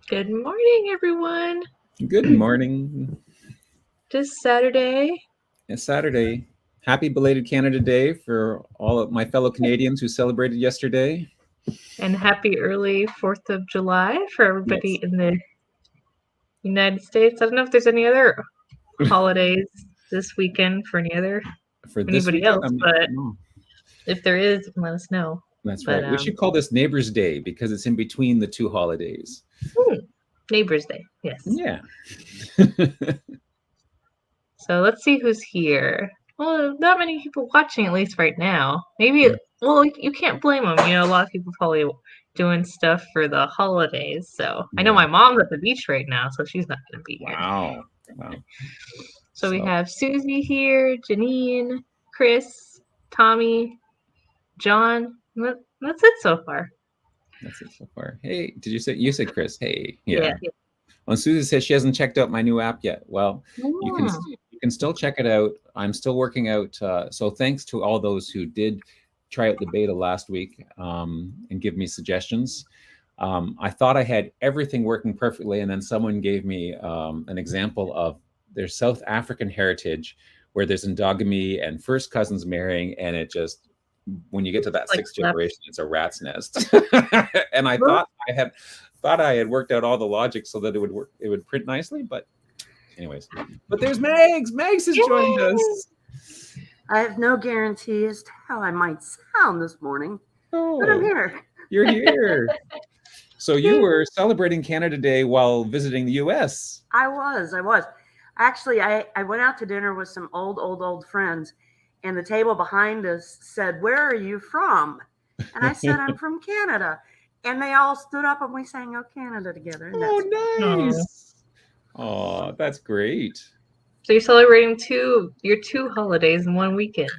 Good morning, everyone. Good morning. Just Saturday. It's Saturday. Happy belated Canada Day for all of my fellow Canadians who celebrated yesterday. And happy early 4th of July for everybody Yes. in the United States. I don't know if there's any other holidays this weekend for For this anybody weekend, else, but no. if there is, you can let us know. That's But right. We should call this Neighbors Day because it's in between the two holidays. Neighbors Day, yes. Yeah. So let's see who's here. Well, not many people watching, at least right now. Maybe, well, you can't blame them. A lot of people probably doing stuff for the holidays. So I know Yeah. my mom's at the beach right now, so she's not going to be here. Wow. So we have Susie here, Janine, Chris, Tommy, John. That's it so far. That's it so far. Hey, did you said Chris? Hey. Yeah. Well, Susie says she hasn't checked out my new app yet. Well, you can still check it out. I'm still working out. So thanks to all those who did try out the beta last week and give me suggestions. I thought I had everything working perfectly, and then someone gave me an example of their South African heritage, where there's endogamy and first cousins marrying, and it just when you get to that sixth generation, it's a rat's nest. And I thought I had worked out all the logic so that it would work. It would print nicely, but anyways. But there's Mags. Mags has joined us. I have no guarantee as to how I might sound this morning, but I'm here. You're here. So you were celebrating Canada Day while visiting the U.S. I was. Actually, I went out to dinner with some old friends, and the table behind us said, "Where are you from?" And I said, "I'm from Canada." And they all stood up and we sang "Oh Canada" together. Oh, nice. Oh, that's great. So you're celebrating your two holidays in one weekend.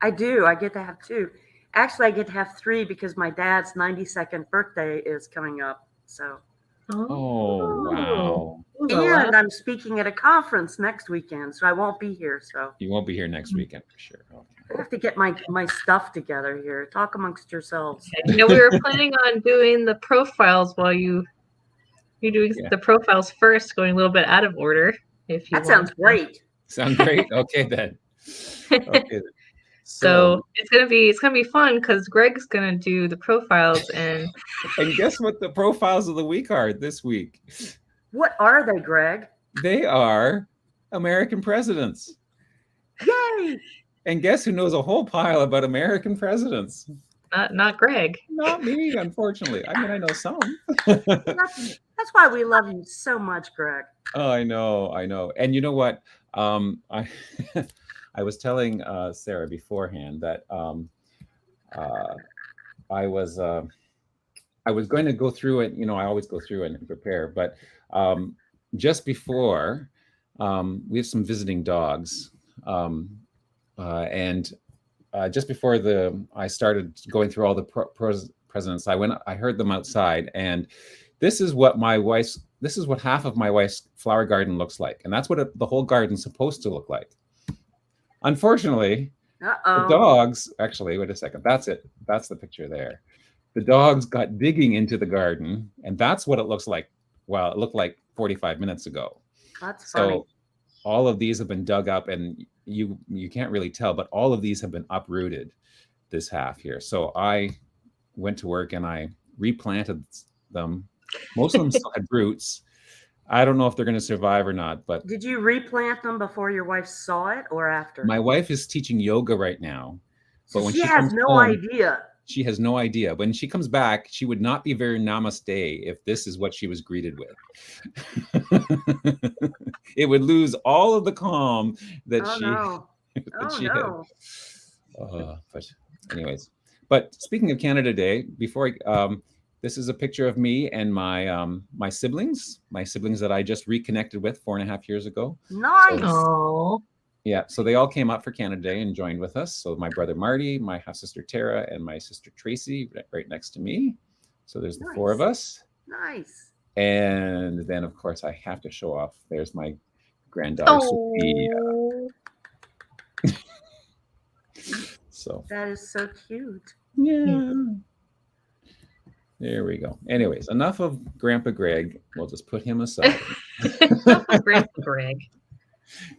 I do. I get to have two. Actually, I get to have three because my dad's 92nd birthday is coming up. So. Oh, wow. And I'm speaking at a conference next weekend, so I won't be here. So you won't be here next weekend for sure. Okay. I have to get my stuff together here. Talk amongst yourselves. Okay. We were planning on doing the profiles while you're doing the profiles first, going a little bit out of order. If you that sounds great. Sounds great. Okay then. So it's gonna be fun because Greg's gonna do the profiles and guess what the profiles of the week are this week? What are they, Greg? They are American presidents. Yay! And guess who knows a whole pile about American presidents? Not Greg. Not me, unfortunately. I mean, I know some. That's why we love you so much, Greg. Oh, I know. And you know what? I I was telling Sarah beforehand that I was going to go through it. I always go through it and prepare, but just before we have some visiting dogs, and just before I started going through all the presidents, I heard them outside, and this is what half of my wife's flower garden looks like, and that's what the whole garden's supposed to look like. Unfortunately, the dogs, actually, wait a second. That's it. That's the picture there. The dogs got digging into the garden, and that's what it looks like. Well, it looked like 45 minutes ago. That's funny. So all of these have been dug up, and you can't really tell, but all of these have been uprooted this half here. So I went to work and I replanted them. Most of them still had roots. I don't know if they're going to survive or not, but did you replant them before your wife saw it or after? My wife is teaching yoga right now, but when she has no idea. She has no idea. When she comes back, she would not be very namaste if this is what she was greeted with. It would lose all of the calm that But anyways, but speaking of Canada Day, before this is a picture of me and my siblings that I just reconnected with 4.5 years ago. Nice. So, yeah, so they all came up for Canada Day and joined with us. So my brother Marty, my half sister Tara, and my sister Tracy right next to me. So there's the four of us. Nice. And then of course I have to show off. There's my granddaughter Sophia. So that is so cute. Yeah. There we go. Anyways, enough of Grandpa Greg. We'll just put him aside. Enough of Grandpa Greg.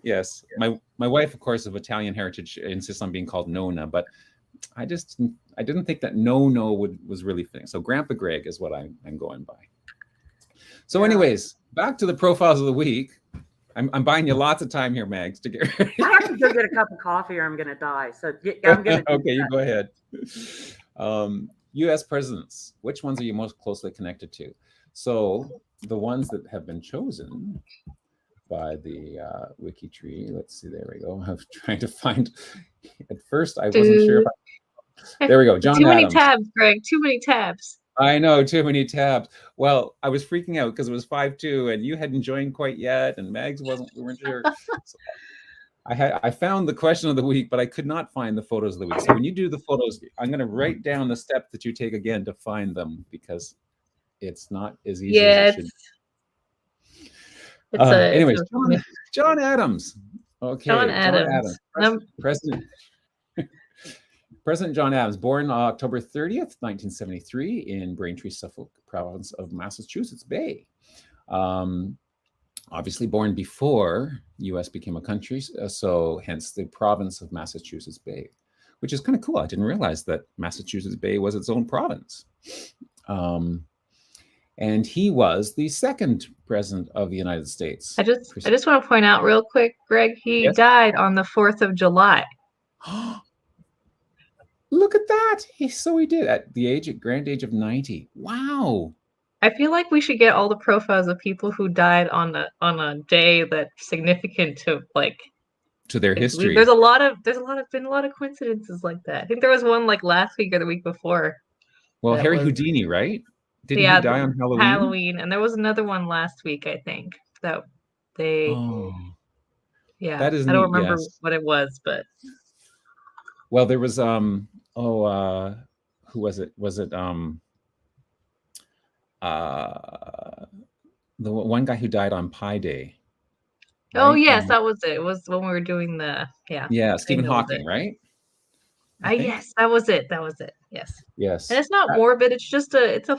Yes, my wife, of course, of Italian heritage, insists on being called Nona, but I didn't think that no was really fitting. So Grandpa Greg is what I'm going by. So, anyways, back to the profiles of the week. I'm buying you lots of time here, Mags, to get ready. I have to go get a cup of coffee or I'm going to die. So I'm going to. Okay, you go ahead. U.S. presidents. Which ones are you most closely connected to? So the ones that have been chosen by the WikiTree. Let's see. There we go. I'm trying to find. At first, I wasn't sure if there we go. John Too many Adams. tabs, Greg. Too many tabs. I know, too many tabs. Well, I was freaking out because it was 5-2 and you hadn't joined quite yet, and Mags we weren't sure. So I found the question of the week, but I could not find the photos of the week. So when you do the photos, I'm going to write down the step that you take again to find them, because it's not as easy as it should. Anyways, John Adams. Okay, John Adams. President John Adams, born October 30th, 1973 in Braintree, Suffolk province of Massachusetts Bay. Obviously born before U.S. became a country, so hence the province of Massachusetts Bay, which is kind of cool. I didn't realize that Massachusetts Bay was its own province. And he was the second president of the United States. I just want to point out real quick, Greg, he died on the 4th of July. Look at that. He did at the grand age of 90. Wow. I feel like we should get all the profiles of people who died on a day that's significant to their history. There's been a lot of coincidences like that. I think there was one like last week or the week before. Well, Harry Houdini, right? Didn't he die on Halloween? Halloween, and there was another one last week, I think. That they that is I don't remember what it was, but well, there was who was it? Was it the one guy who died on Pi Day? Right? Oh yes, that was it. It was when we were doing the Stephen Hawking, right? Yes, that was it. Yes. And it's not morbid. It's just it's a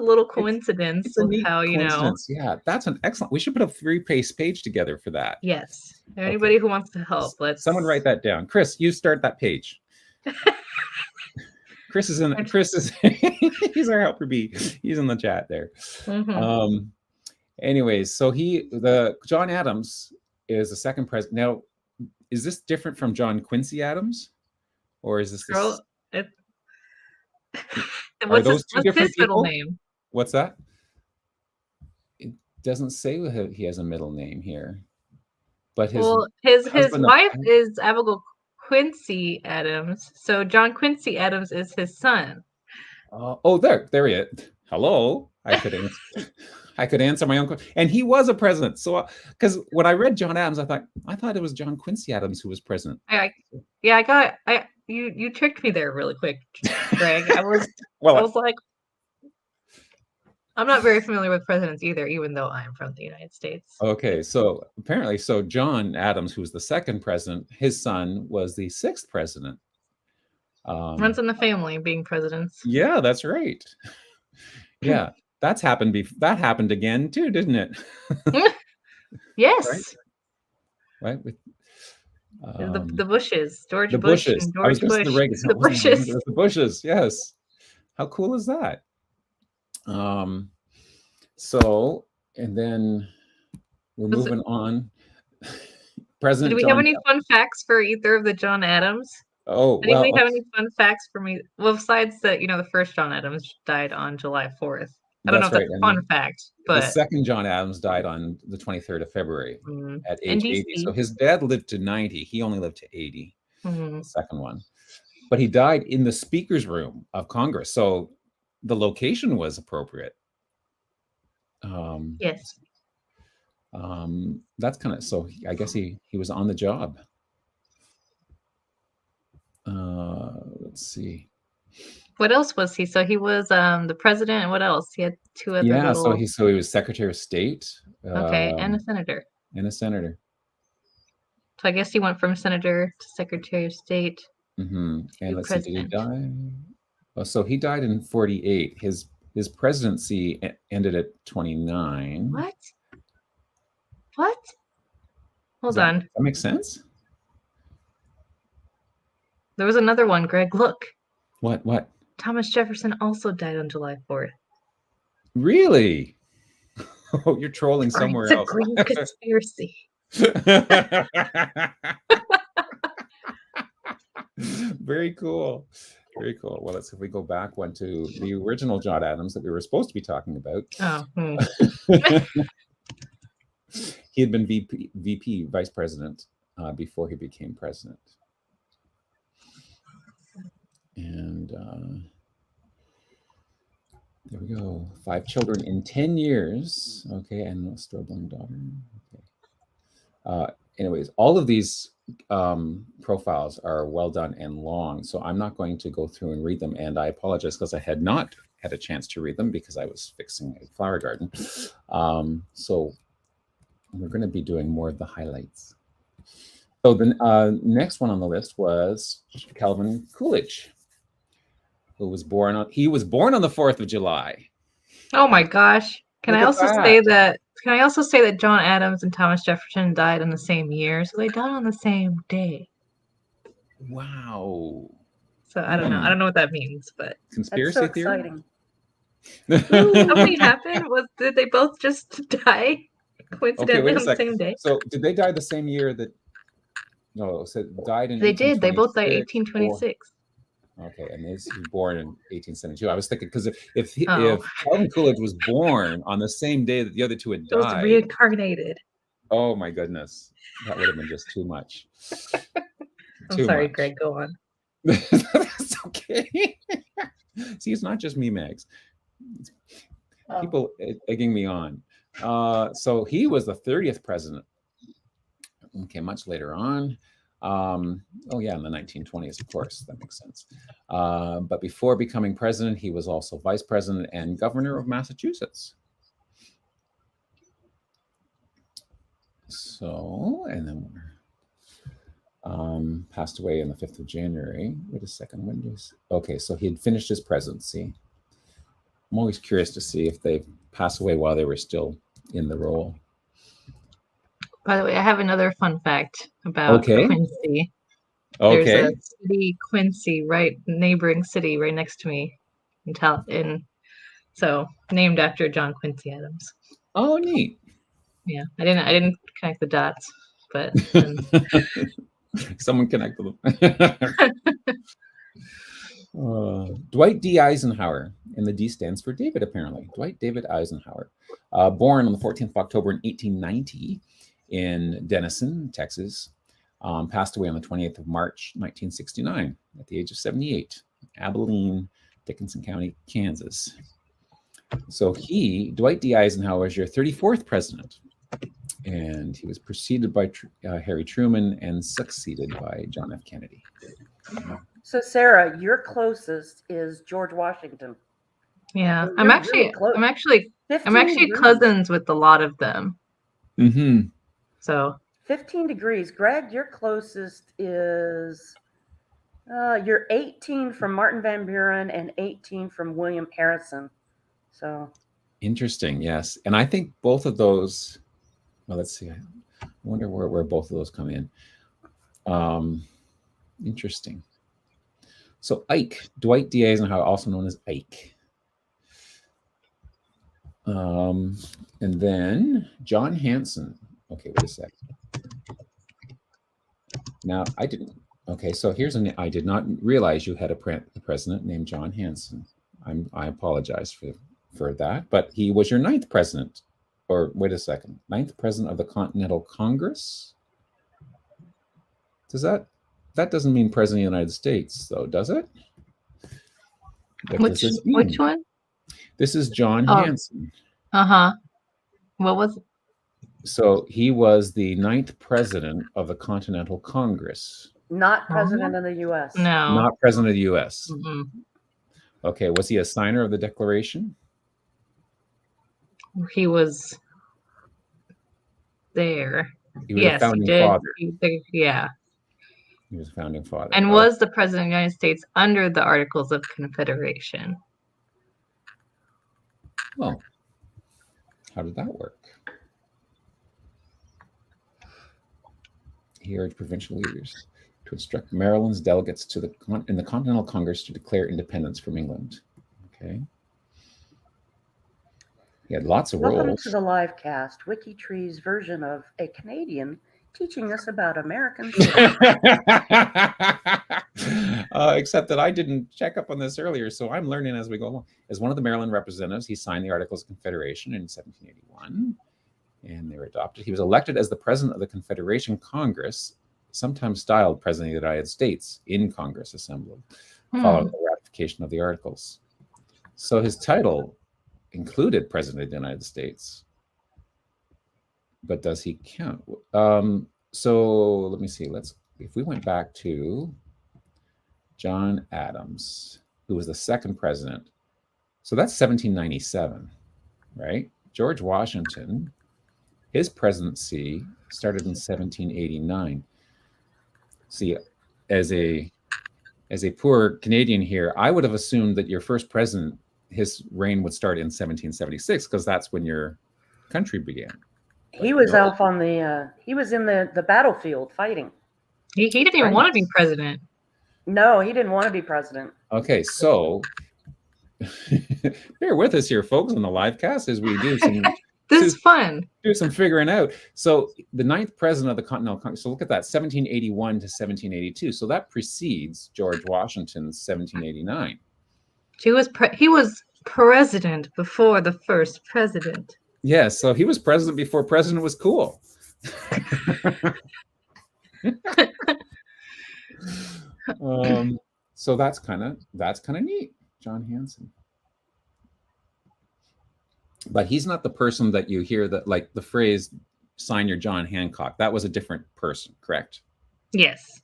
little coincidence. It's a neat coincidence. Yeah, that's an excellent. We should put a 3-page together for that. Yes. Anybody who wants to help, someone write that down. Chris, you start that page. Chris is he's our helper bee. He's in the chat there. Mm-hmm. Anyways, so John Adams is the second president. Now, is this different from John Quincy Adams? Or is this are those two different people? Name? What's that? It doesn't say he has a middle name here. But his wife is Abigail Quincy Adams. So John Quincy Adams is his son. There he is. Hello. I could answer my own question. And he was a president. So because when I read John Adams, I thought it was John Quincy Adams who was president. You tricked me there really quick, Greg. I was like, I'm not very familiar with presidents either, even though I'm from the United States. Okay, so apparently, John Adams, who's the second president, his son was the sixth president. Runs in the family, being presidents. Yeah, that's right. Yeah, that happened again too, didn't it? Yes. Right. With the Bushes, George Bush, Bushes. And George Bush. The Bushes. The Bushes. Yes. How cool is that? So, and then we're moving on. President. Do we have any fun facts for either of the John Adams? Anybody have any fun facts for me? Well, besides that, the first John Adams died on July 4th. I don't know if that's a fun fact, but the second John Adams died on the 23rd of February at age 80. So his dad lived to 90. He only lived to 80. The second one, but he died in the speaker's room of Congress. So the location was appropriate. Yes. That's kind of so. I guess he was on the job. Let's see. What else was he? So he was the president, and what else? He had two other. Yeah, so he was Secretary of State. Okay, and a senator. So I guess he went from senator to Secretary of State. And let's see, did he die? Oh, so he died in 48. His presidency ended at 29. What? What? Hold Does on. that make sense? There was another one, Greg. Look. What? Thomas Jefferson also died on July 4th. Really? Oh, you're trolling somewhere It's a else. green conspiracy. Very cool. Very cool. Well, let's see if we go back one to the original John Adams that we were supposed to be talking about. Oh. He had been VP, vice president, before he became president. And there we go. 5 children in 10 years. Okay, and a stillborn daughter. Okay. Anyways, all of these profiles are well done and long, so I'm not going to go through and read them. And I apologize because I had not had a chance to read them because I was fixing a flower garden. So we're going to be doing more of the highlights. So the next one on the list was Calvin Coolidge, who was born on. He was born on the 4th of July. Oh my gosh! Can I also say that John Adams and Thomas Jefferson died on the same year? So they died on the same day. Wow. So I don't know. I don't know what that means, but conspiracy That's so theory. Exciting. Something happened. Did they both just die coincidentally on the same day? So did they die the same year that? No, so died in. They did. They both died 1826. Okay, and he was born in 1872. I was thinking because if Calvin Coolidge was born on the same day that the other two had died, was reincarnated. Oh my goodness, that would have been just too much. I'm sorry, Greg. Go on. That's okay. See, it's not just me, Mags. People egging me on. So he was the 30th president. Okay, much later on. Oh yeah, in the 1920s, of course, that makes sense. But before becoming president, he was also vice president and governor of Massachusetts. So, and then passed away on the 5th of January. Wait a second, when was? Okay, so he had finished his presidency. I'm always curious to see if they pass away while they were still in the role. By the way, I have another fun fact about Quincy. Okay. There's a city, Quincy, neighboring city right next to me, so named after John Quincy Adams. Oh, neat. Yeah, I didn't connect the dots, but someone connected them. Dwight D. Eisenhower, and the D stands for David, apparently. Dwight David Eisenhower, born on the 14th of October in 1890 in Denison, Texas, passed away on the 28th of March, 1969, at the age of 78, Abilene, Dickinson County, Kansas. So Dwight D. Eisenhower, is your 34th president, and he was preceded by Harry Truman and succeeded by John F. Kennedy. So, Sarah, your closest is George Washington. Yeah, So I'm actually cousins with a lot of them. Mm-hmm. So 15 degrees. Greg, your closest is you're 18 from Martin Van Buren and 18 from William Harrison. So interesting. Yes, and I think both of those. Well, let's see. I wonder where both of those come in. Interesting. So Ike, Dwight D. Eisenhower, also known as Ike. And then John Hanson. Okay, wait a second. Now, I didn't. Okay, so I did not realize you had a president named John Hanson. I apologize for that, but he was your 9th president. Or wait a second, 9th president of the Continental Congress? That doesn't mean president of the United States, though, does it? Which one? This is John Hanson. Uh-huh. What was it? So he was the 9th president of the Continental Congress. Not president of the U.S. No. Not president of the U.S. Mm-hmm. Okay, was he a signer of the Declaration? He was there. He was a founding father. Yeah. He was a founding father. And was the president of the United States under the Articles of Confederation. Well, how did that work? He urged provincial leaders to instruct Maryland's delegates in the Continental Congress to declare independence from England. Okay. He had lots of Welcome roles. to the live cast, WikiTree's version of a Canadian teaching us about American history. Except that I didn't check up on this earlier, so I'm learning as we go along. As one of the Maryland representatives, he signed the Articles of Confederation in 1781, and they were adopted. He was elected as the president of the Confederation Congress, sometimes styled President of the United States in Congress Assembly, following the ratification of the Articles. So his title included President of the United States. But does he count? So let me see. If we went back to John Adams, who was the second president. So that's 1797, right? George Washington, his presidency started in 1789. See, as a poor Canadian here, I would have assumed that your first president, his reign would start in 1776 because that's when your country began. He was off on he was in the battlefield fighting. He didn't even want to be president. No, he didn't want to be president. Okay, so bear with us here, folks, on the live cast as we do some. This is fun. Do some figuring out. So the 9th president of the Continental Congress. So look at that, 1781 to 1782. So that precedes George Washington's 1789. He was president before the first president. Yeah, so he was president before president was cool. So that's kind of neat, John Hanson. But he's not the person that you hear that, like the phrase "sign your John Hancock." That was a different person, correct? Yes.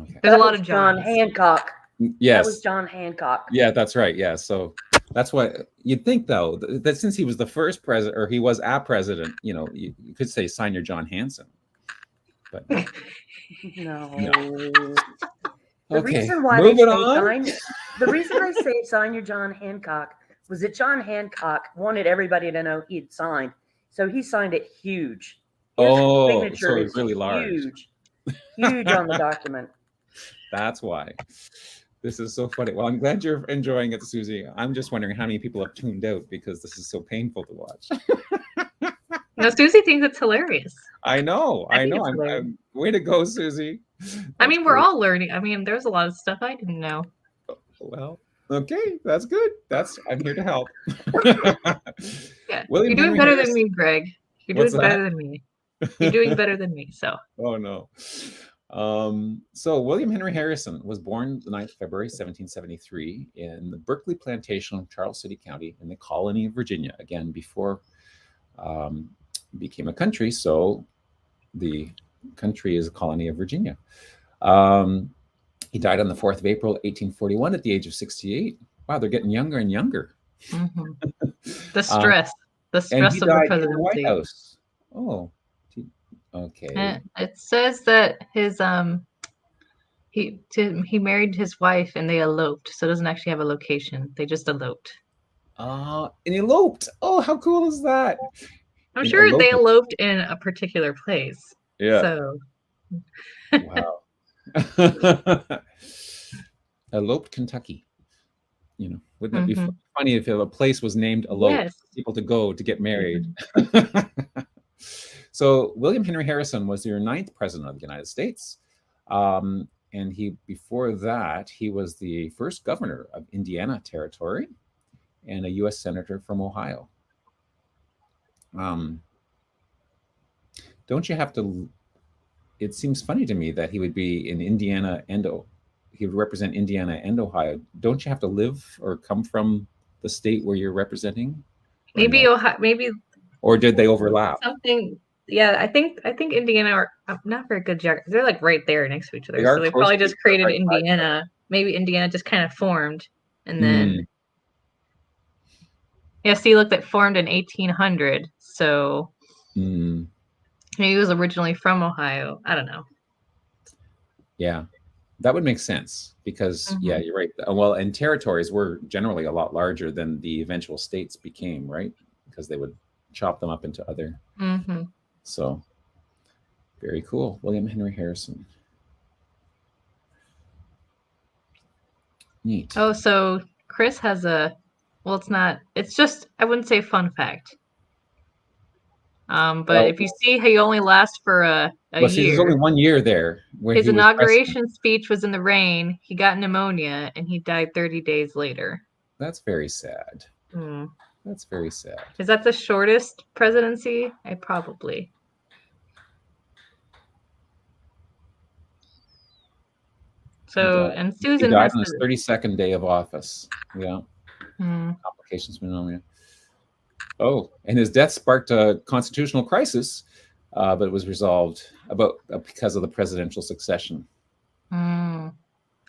Okay. There's a lot of John Hancock. Yes. That was John Hancock. Yeah, that's right. Yeah, so that's what you'd think, though, that since he was the first president, or he was a president, you could say "sign your John Hanson." But No. Okay, reason why the reason I say sign your John Hancock was that John Hancock wanted everybody to know he'd signed. So he signed it huge. His signature is really large. Huge on the document. That's why. This is so funny. Well, I'm glad you're enjoying it, Susie. I'm just wondering how many people have tuned out because this is so painful to watch. No, Susie thinks it's hilarious. I know. I'm way to go, Susie. I mean, we're all learning. I mean, there's a lot of stuff I didn't know. Well, okay, that's good. I'm here to help. Yeah, you're doing better than me, Greg. You're doing better than me. You're doing better than me. So. Oh no. So William Henry Harrison was born the 9th of February, 1773, in the Berkeley Plantation of Charles City County in the colony of Virginia. Again, before it became a country, so the country is a colony of Virginia. He died on the 4th of April, 1841, at the age of 68. Wow, they're getting younger and younger. Mm-hmm. The stress of the presidency. In the White House. Oh, okay. It says that his he married his wife and they eloped, so it doesn't actually have a location. They just eloped. And eloped. Oh, how cool is that? I'm sure they eloped in a particular place. Yeah. So. Wow. Eloped, Kentucky. Wouldn't it be funny if a place was named Elope? Yes. People to go to get married. Mm-hmm. So William Henry Harrison was your 9th president of the United States. And before that, he was the first governor of Indiana Territory and a U.S. senator from Ohio. Don't you have to... It seems funny to me that he would be in Indiana and he would represent Indiana and Ohio. Don't you have to live or come from the state where you're representing? Maybe Ohio, maybe. Or did they overlap? Something. Yeah, I think Indiana are not very good geography. They're like right there next to each other. So they probably just created Indiana. Maybe Indiana just kind of formed, and then. Yeah, see, look, that formed in 1800. So. Mm. Maybe he was originally from Ohio. I don't know. Yeah. That would make sense because, Mhm. yeah, you're right. Well, and territories were generally a lot larger than the eventual states became, right? Because they would chop them up into other. Mhm. So very cool. William Henry Harrison. Neat. Oh, so Chris has a. Well, it's not. It's just. I wouldn't say fun fact. But Well, if you see he only lasts for a see, there's only year. 1 year there where His he was president. inauguration speech was in the rain. He got pneumonia, and he died 30 days later. That's very sad. Hmm. That's very sad. Is that the shortest presidency? I probably. So, and He Susan died has on his to. 32nd day of office. Yeah. Hmm. Complications from pneumonia. Oh, and his death sparked a constitutional crisis, but it was resolved because of the presidential succession. Hmm.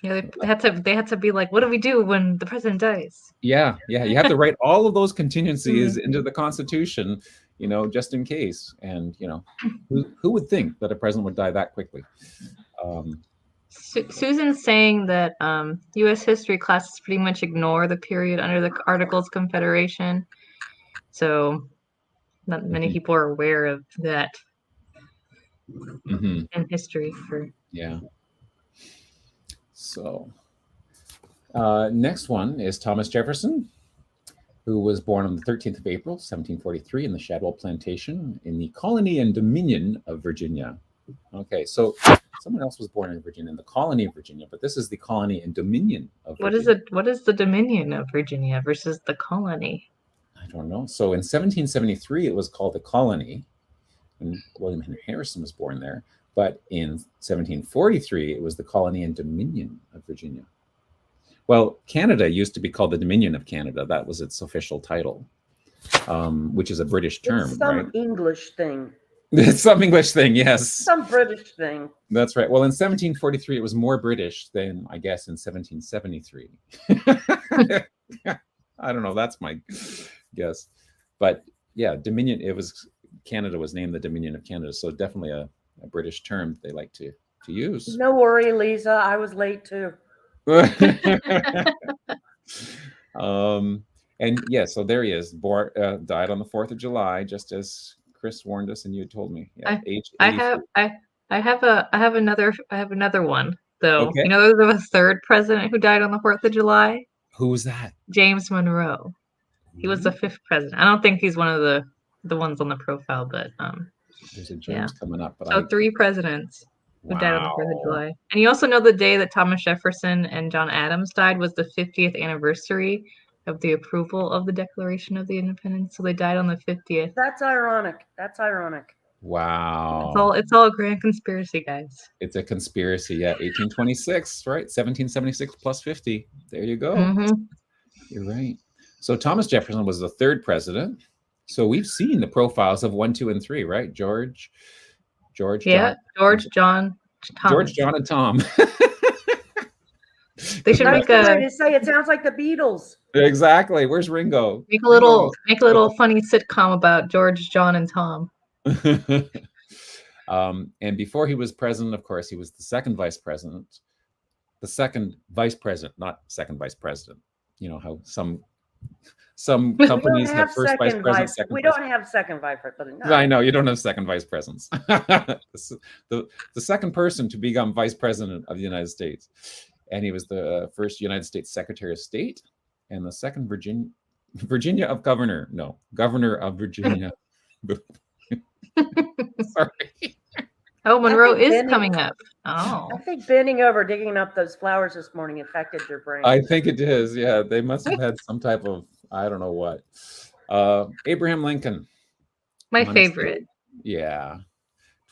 Yeah, they had to be like, what do we do when the president dies? Yeah, you have to write all of those contingencies into the Constitution, just in case. And who would think that a president would die that quickly? Susan's saying that U.S. history classes pretty much ignore the period under the Articles of Confederation, so not many people are aware of that in history. Yeah. So, next one is Thomas Jefferson, who was born on the 13th of April, 1743, in the Shadwell Plantation in the colony and dominion of Virginia. Okay, so someone else was born in Virginia, in the colony of Virginia, but this is the colony and dominion of Virginia. What is the dominion of Virginia versus the colony? I don't know. So in 1773, it was called the colony, and William Henry Harrison was born there. But in 1743, it was the colony and dominion of Virginia. Well, Canada used to be called the Dominion of Canada. That was its official title, which is a British term, it's some right? English thing. It's some English thing, yes. Some British thing. That's right. Well, in 1743, it was more British than, I guess, in 1773. I don't know. That's my guess. But yeah, Dominion, Canada was named the Dominion of Canada. So definitely a British term they like to use. No worry, Lisa. I was late too. And yeah, so there he is. Died on the 4th of July, just as Chris warned us, and you had told me. Yeah, age 83. I have another one though. Okay. You know, there was a third president who died on the 4th of July. Who was that? James Monroe. He was the 5th president. I don't think he's one of the ones on the profile, but there's a James coming up. But so 3 presidents who died on the 4th of July. And you also know the day that Thomas Jefferson and John Adams died was the 50th anniversary of the approval of the Declaration of the Independence. So they died on the 50th. That's ironic. Wow. It's all a grand conspiracy, guys. It's a conspiracy. Yeah, 1826, right? 1776 plus 50. There you go. You're right. So Thomas Jefferson was the 3rd president. So we've seen the profiles of 1, 2, and 3, right? George, yeah, John, Tom. George, John, and Tom. They should make a way to say it sounds like the Beatles. Exactly. Where's Ringo? Make a little funny sitcom about George, John, and Tom. And before he was president, of course, he was the 2nd vice president. The 2nd vice president, not 2nd vice president. You know how some companies have first vice president, second. We don't have 2nd vice president. No. I know you don't have 2nd vice presidents. the 2nd person to become vice president of the United States, and he was the 1st United States Secretary of State, and the 2nd Virginia of Governor of Virginia. Sorry. Oh, Monroe is coming up. Oh. I think bending over, digging up those flowers this morning affected your brain. I think it is. Yeah, they must have had some type of, I don't know what. Abraham Lincoln. My favorite. Yeah.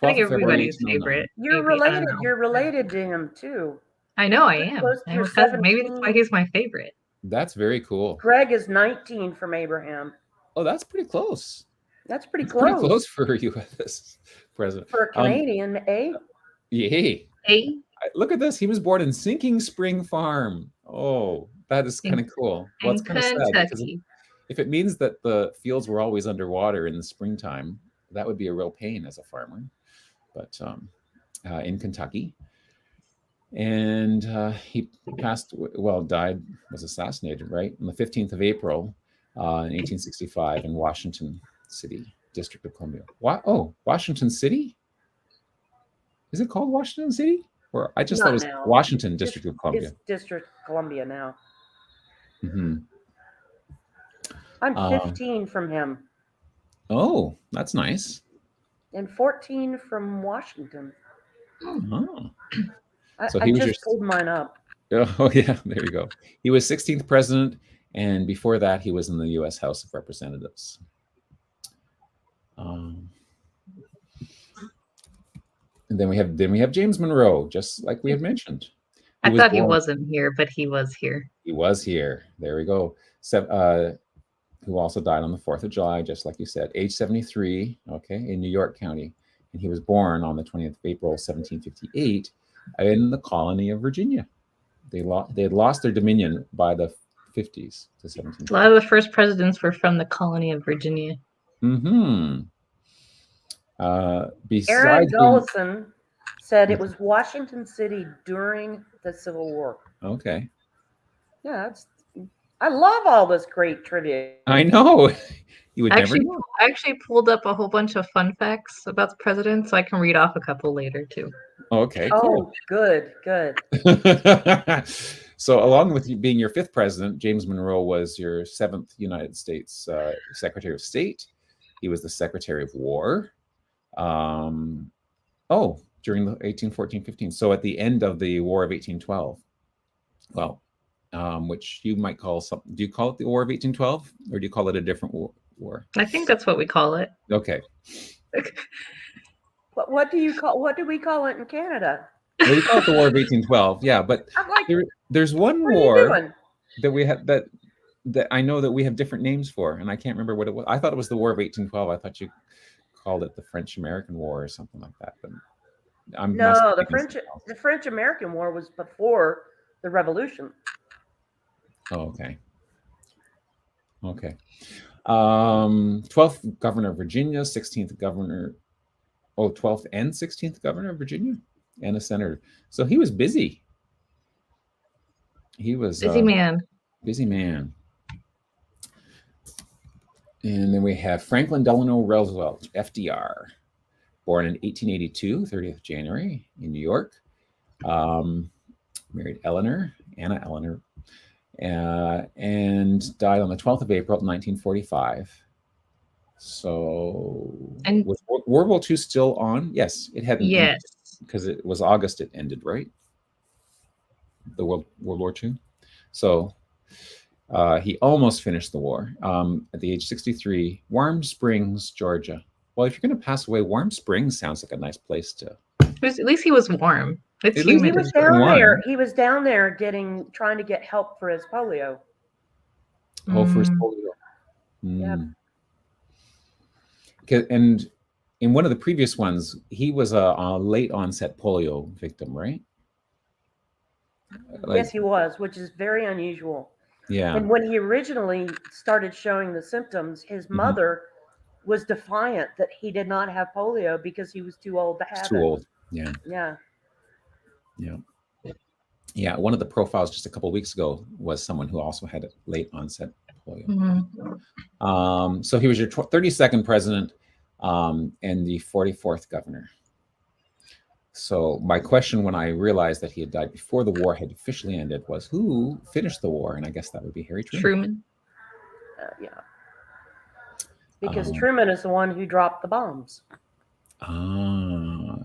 I think everybody's favorite. You're related to him too. I know I am. Maybe that's why he's my favorite. That's very cool. Greg is 19 from Abraham. Oh, that's pretty close. That's pretty close. Pretty close for a U.S. president. For a Canadian, eh? Yay. Hey. Look at this. He was born in Sinking Spring Farm. Oh, that is kind of cool. Well, it's kind of sad because if it means that the fields were always underwater in the springtime, that would be a real pain as a farmer. But in Kentucky. And he died, was assassinated, right, on the 15th of April in 1865 in Washington City, District of Columbia. Washington City? Is it called Washington City? Or I just thought it was now. Washington District of Columbia. It's District of Columbia now. Mm-hmm. I'm 15 from him. Oh, that's nice. And 14 from Washington. Oh. So I just pulled mine up. Oh, yeah, there you go. He was 16th president, and before that, he was in the U.S. House of Representatives. And then we have James Monroe, just like we had mentioned. I thought he wasn't here, but he was here. He was here. There we go. Who also died on the 4th of July, just like you said, age 73, okay, in New York County. And he was born on the 20th of April, 1758, in the colony of Virginia. They had lost their dominion by the 50s to 17. A lot of the first presidents were from the colony of Virginia. Mm-hmm. Aaron Gullison said it was Washington City during the Civil War. Okay. Yeah, I love all this great trivia. I know. You would never know. I actually pulled up a whole bunch of fun facts about the president, so I can read off a couple later too. Okay. Cool. Oh, good. So, along with you being your 5th president, James Monroe was your 7th United States Secretary of State. He was the Secretary of War. During the 1814-15. So, at the end of the War of 1812. Well, which you might call something. Do you call it the War of 1812, or do you call it a different war? I think that's what we call it. Okay. What do we call it in Canada? Well, we call it the War of 1812. Yeah, but there's one war that we have that I know that we have different names for, and I can't remember what it was. I thought it was the War of 1812. I thought you called it the French-American War or something like that. But the French-American War was before the Revolution. Oh, okay. 12th governor of Virginia, 16th governor. 12th and 16th governor of Virginia, and a senator. So he was busy. He was busy man. Busy man. And then we have Franklin Delano Roosevelt, FDR, born in 1882, 30th January in New York. Married Anna Eleanor, and died on the 12th of April, 1945. So, was World War II still on? Yes, it hadn't. Yes, because it was August. It ended, right? The World War II. So, he almost finished the war at the age 63. Warm Springs, Georgia. Well, if you're going to pass away, Warm Springs sounds like a nice place to. At least he was warm. It's humid. He was down there. He was down there trying to get help for his polio. Oh, for his polio. Yeah. And in one of the previous ones, he was a late onset polio victim, right? Yes, he was, which is very unusual. Yeah. And when he originally started showing the symptoms, his mother was defiant that he did not have polio because he was too old to have it. Too old. Yeah. Yeah. Yeah. Yeah. One of the profiles just a couple of weeks ago was someone who also had a late onset polio. Mm-hmm. So he was your 32nd president and the 44th governor. So my question when I realized that he had died before the war had officially ended was, who finished the war? And I guess that would be Harry Truman. Yeah. Because Truman is the one who dropped the bombs.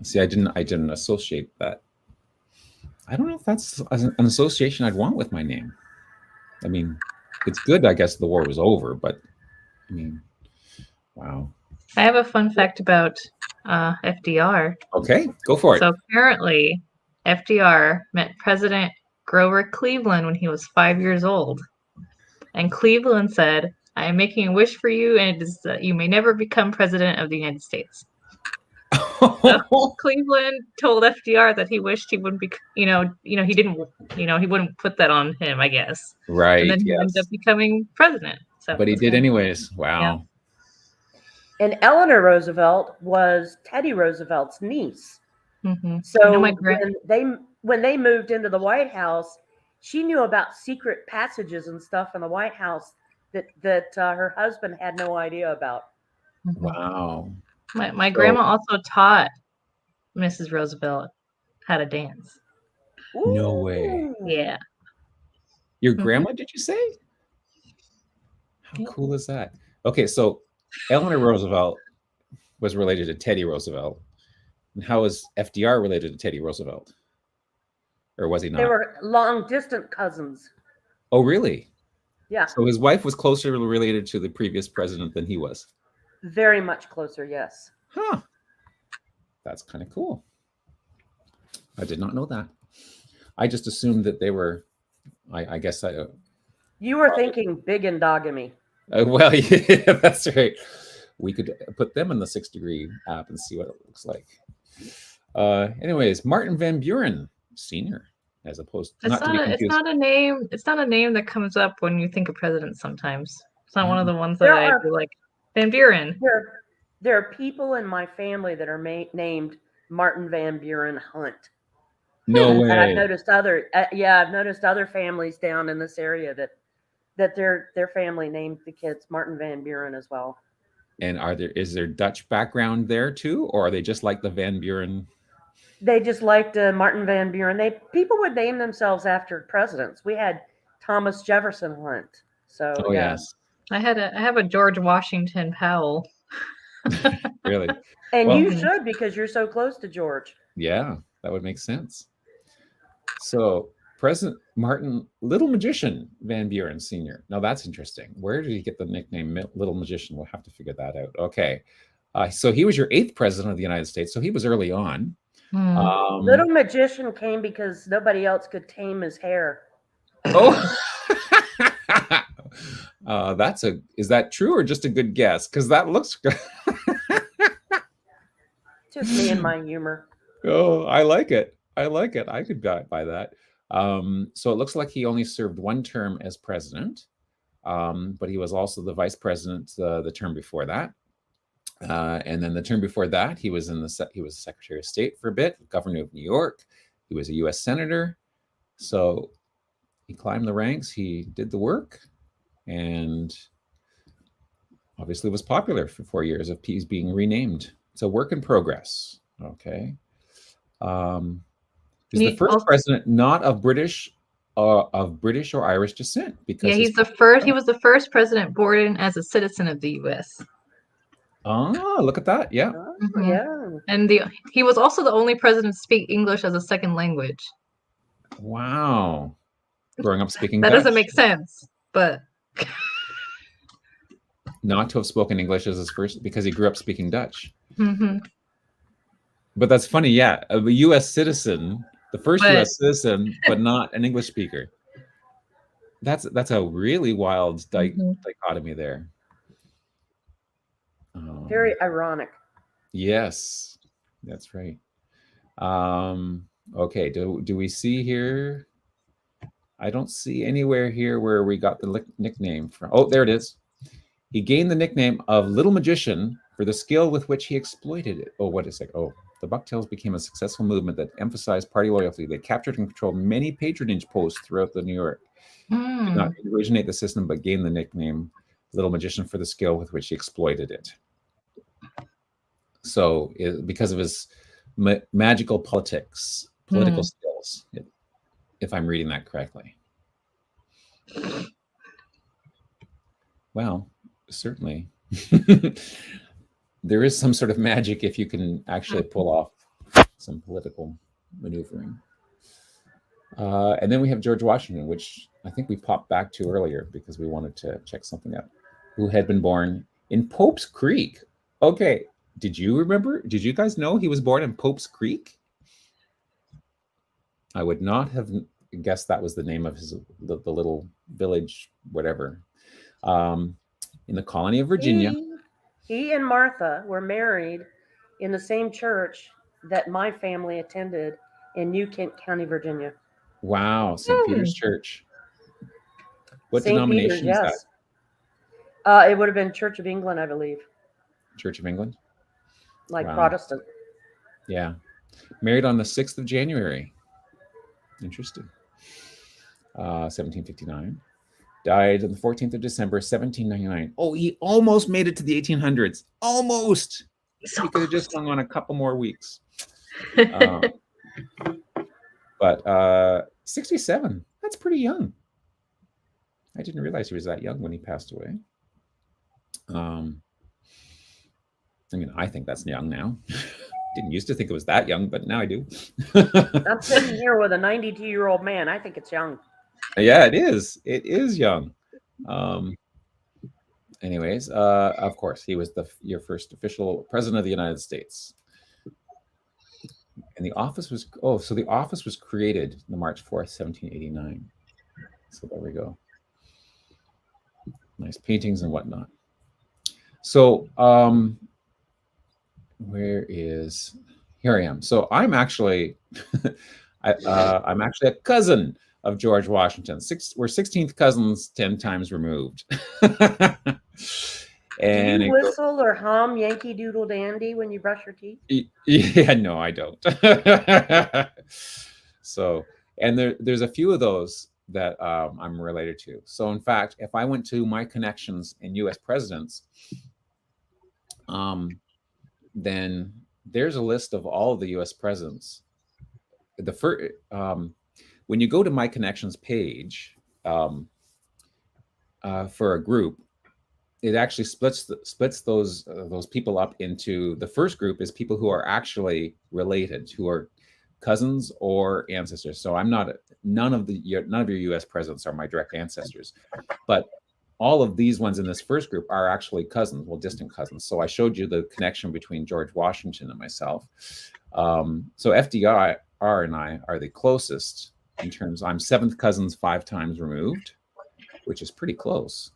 See, I didn't associate that. I don't know if that's an association I'd want with my name. I mean, it's good, I guess the war was over, but I mean, wow. I have a fun fact about FDR. Okay, go for it. So apparently, FDR met President Grover Cleveland when he was 5 years old. And Cleveland said, "I am making a wish for you, and it is that you may never become president of the United States." So Cleveland told FDR that he wished he wouldn't be, he didn't, he wouldn't put that on him, I guess. Right. And then he ended up becoming president. So, but he did anyways. Wow. Yeah. And Eleanor Roosevelt was Teddy Roosevelt's niece. Mm-hmm. So when they moved into the White House, she knew about secret passages and stuff in the White House that her husband had no idea about. Wow. My grandma also taught Mrs. Roosevelt how to dance. No way. Yeah. Your grandma, did you say? How cool is that? Okay, so Eleanor Roosevelt was related to Teddy Roosevelt. And how is FDR related to Teddy Roosevelt? Or was he not? They were long distant cousins. Oh, really? Yeah. So his wife was closer related to the previous president than he was. Very much closer, yes. Huh. That's kind of cool. I did not know that. I just assumed that they were, I guess I... You were thinking big endogamy. Well, yeah, that's right. We could put them in the 6 Degree app and see what it looks like. Anyways, Martin Van Buren Sr., as opposed to it's not a name. It's not a name that comes up when you think of presidents. Sometimes it's not one of the ones that I do, like Van Buren. There are people in my family that are named Martin Van Buren Hunt. No way. And I've noticed other families down in this area that their family named the kids Martin Van Buren as well. And is there Dutch background there too, or are they just like the Van Buren? They just liked Martin Van Buren. People would name themselves after presidents. We had Thomas Jefferson Hunt. So yes, I have a George Washington Powell. Really? And you should, because you're so close to George. Yeah, that would make sense. So President Martin Little Magician Van Buren Sr. Now that's interesting. Where did he get the nickname Little Magician? We'll have to figure that out. Okay. So he was your 8th president of the United States. So he was early on. Little Magician came because nobody else could tame his hair. Oh, is that true or just a good guess? Because that looks good. Just me and my humor. Oh, I like it. I could buy that. So it looks like he only served 1 term as president, but he was also the vice president the term before that. And then the term before that, he was Secretary of State for a bit, Governor of New York. He was a U.S. Senator. So he climbed the ranks. He did the work, and obviously was popular for 4 years of he's being renamed. It's a work in progress. Okay. He's the first president not of British or Irish descent, because he's the first. He was the first president born as a citizen of the U.S. Oh, look at that! Yeah, yeah. And he was also the only president to speak English as a second language. Wow, growing up speaking that Dutch. Doesn't make sense, but not to have spoken English as his first, because he grew up speaking Dutch. Mm-hmm. But that's funny, yeah. A U.S. citizen, the first U.S. citizen, but not an English speaker. That's a really wild dichotomy there. Very ironic. Yes, that's right. Okay, do we see here? I don't see anywhere here where we got the nickname from. Oh, there it is. He gained the nickname of Little Magician for the skill with which he exploited it. Oh, what is it? Oh, the Bucktails became a successful movement that emphasized party loyalty. They captured and controlled many patronage posts throughout the New York. Did not originate the system, but gained the nickname Little Magician for the skill with which he exploited it. So, because of his magical political skills, if I'm reading that correctly. Well, certainly. There is some sort of magic if you can actually pull off some political maneuvering. And then we have George Washington, which I think we popped back to earlier because we wanted to check something out, who had been born in Pope's Creek. Okay, did you guys know he was born in Pope's Creek? I would not have guessed that was the name of the little village, whatever, in the colony of Virginia. He and Martha were married in the same church that my family attended in New Kent County, Virginia. Wow, St. Peter's Church. What denomination is that? It would have been Church of England, I believe. Church of England? Like Protestant. Yeah. Married on the 6th of January. Interesting. 1759. Died on the 14th of December, 1799. Oh, he almost made it to the 1800s. Almost. So He could have close. just hung on a couple more weeks. But 67, that's pretty young. I didn't realize he was that young when he passed away. I mean, I think that's young now. Didn't used to think it was that young, but now I do. I'm sitting here with a 92-year-old man. I think it's young. Yeah, it is. It is young. Anyways, of course, he was your first official president of the United States. And the office was, so the office was created on March 4th, 1789. So there we go. Nice paintings and whatnot. So here I am. So I'm actually, I'm actually a cousin of George Washington. We're 16th cousins, 10 times removed. And do you whistle or hum Yankee Doodle Dandy when you brush your teeth? Yeah, no, I don't. So, and there's a few of those that I'm related to. So in fact, if I went to my connections in US presidents, then there's a list of all of the US presidents. The first, when you go to my connections page for a group, it actually splits those people up into, the first group is people who are actually related, who are cousins or ancestors. So I'm not, none of your US presidents are my direct ancestors, but all of these ones in this first group are actually cousins, well, distant cousins. So I showed you the connection between George Washington and myself. So FDR and I are the closest in terms, I'm 7th cousins 5 times removed, which is pretty close.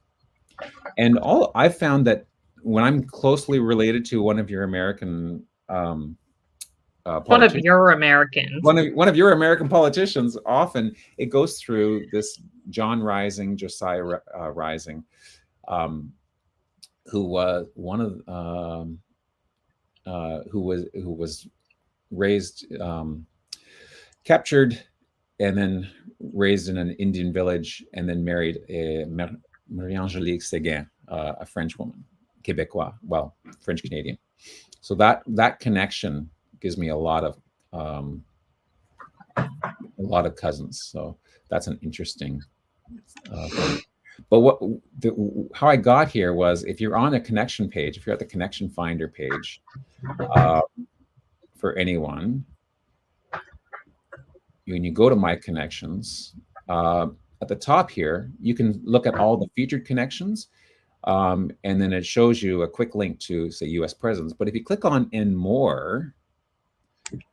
And I found that when I'm closely related to one of your American one of your Americans, one of your American politicians, often it goes through this John Rising, Josiah Rising, who was one of who was raised, captured, and then raised in an Indian village, and then married a Marie-Angélique Séguin, a French woman, Québécois, well, French Canadian. So that connection gives me a lot of cousins. So that's an interesting thing. But how I got here was, if you're on a connection page, if you're at the connection finder page for anyone, when you go to my connections, at the top here, you can look at all the featured connections, and then it shows you a quick link to, say, US presidents. But if you click on "and more,"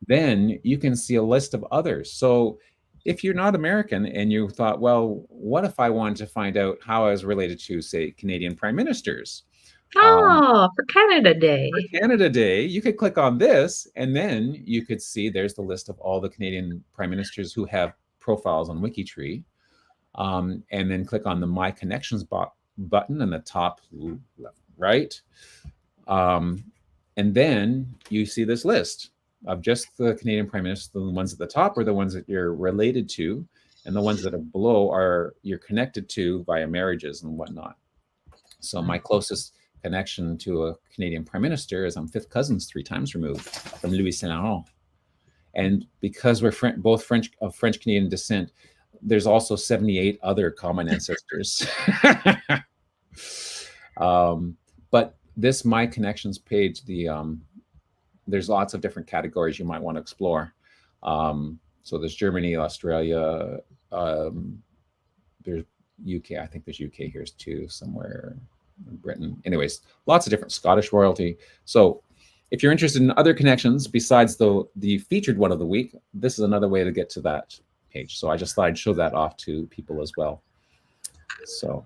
then you can see a list of others. So if you're not American and you thought, well, what if I wanted to find out how I was related to, say, Canadian prime ministers? For Canada Day. For Canada Day, you could click on this, and then you could see there's the list of all the Canadian prime ministers who have profiles on WikiTree. And then click on the My Connections button in the top left, right. And then you see this list of just the Canadian prime ministers. The ones at the top are the ones that you're related to, and the ones that are below are you're connected to via marriages and whatnot. So my closest connection to a Canadian prime minister is I'm 5th cousins 3 times removed from Louis Saint Laurent. And because we're both of French Canadian descent, there's also 78 other common ancestors. But this My Connections page, there's lots of different categories you might want to explore. So there's Germany, Australia, there's UK. I think there's UK here too, somewhere in Britain. Anyways, lots of different, Scottish royalty. So if you're interested in other connections besides the featured one of the week, this is another way to get to that page. So I just thought I'd show that off to people as well. So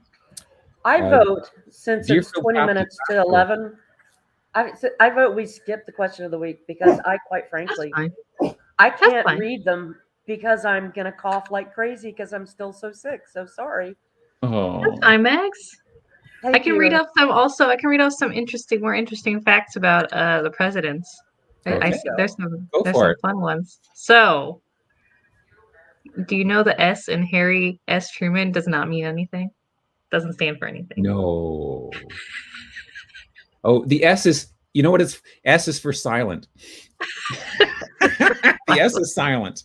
I vote, since it's 20 minutes to 11, I vote we skip the question of the week, because I, quite frankly, I can't read them because I'm going to cough like crazy because I'm still so sick. So sorry. Oh. That's fine, Max. Thank I can you. read off I can read off some more interesting facts about the presidents. Okay. There's some fun ones. So Do you know the S in Harry S. Truman does not mean anything? Doesn't stand for anything. No. Oh, the S is, you know what it's, S is for silent. The S is silent.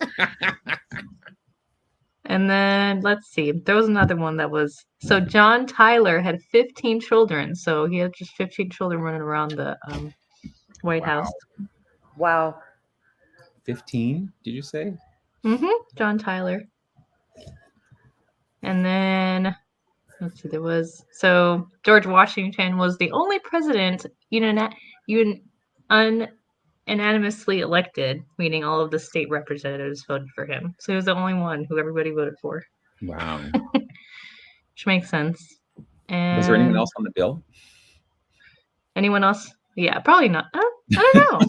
And then let's see. There was another one that was so John Tyler had 15 children. So he had just 15 children running around the White House. Wow. 15, did you say? John Tyler. And then let's see, there was so George Washington was the only president unanimously elected, meaning all of the state representatives voted for him. So he was the only one who everybody voted for. Wow. Which makes sense. And was there anyone else on the bill? Anyone else? Yeah, probably not. I don't know.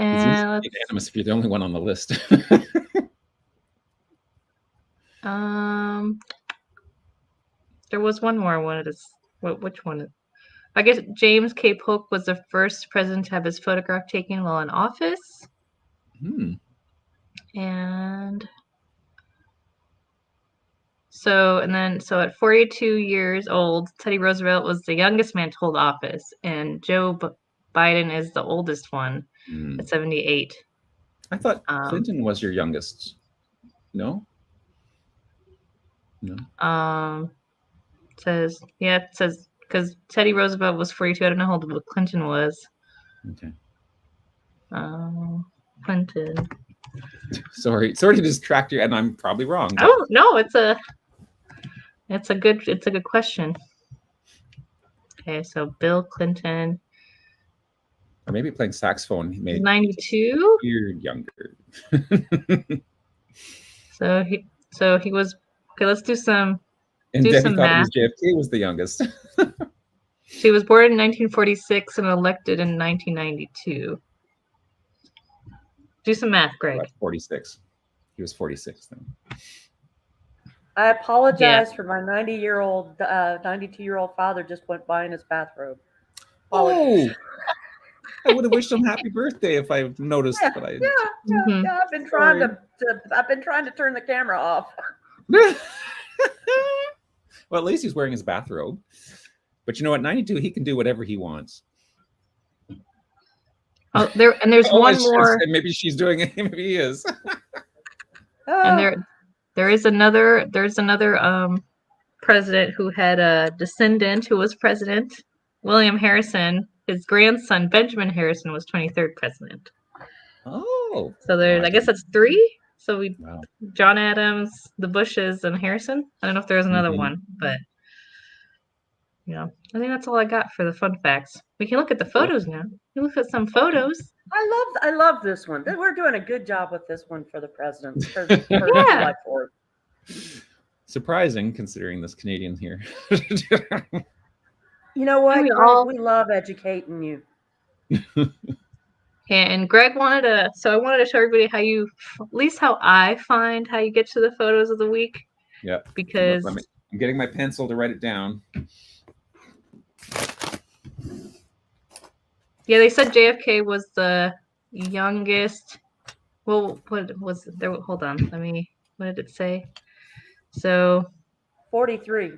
And it's unanimous if you're the only one on the list. There was one more I wanted to. Which one? I guess James K. Polk was the first president to have his photograph taken while in office. And so at 42 years old, Teddy Roosevelt was the youngest man to hold office, and Joe Biden is the oldest one at 78. I thought Clinton was your youngest. No? No. It says because Teddy Roosevelt was 42. I don't know how old Clinton was. Okay. Clinton. Sorry to distract you, and I'm probably wrong. But... Oh no, it's a good question. Okay, so Bill Clinton. Or maybe playing saxophone. He made 92. You're younger. So he was okay. Let's do some. And do Debbie some thought math. JFK was the youngest. She was born in 1946 and elected in 1992. Do some math, Greg. 46. He was 46 then. I apologize for my 92-year-old father just went by in his bathrobe. Oh, I would have wished him happy birthday if I noticed. Yeah, but I I've been trying to turn the camera off. Well, at least he's wearing his bathrobe. But you know what? 92, he can do whatever he wants. Oh, there's one more. Maybe she's doing it. Maybe he is. And there's another president who had a descendant who was president. William Harrison, his grandson Benjamin Harrison was 23rd president. Oh. So I guess that's 3. So wow. John Adams, the Bushes, and Harrison. I don't know if there's another one, but I think that's all I got for the fun facts. We can look at the photos now. We look at some photos. I love this one. We're doing a good job with this one for the president. For July 4th. Surprising considering this Canadian here. You know what? We love educating you. And Greg wanted to show everybody how I find how you get to the photos of the week. Yeah. Because I'm getting my pencil to write it down. Yeah, they said JFK was the youngest. Well, what was there? Hold on. What did it say? So 43.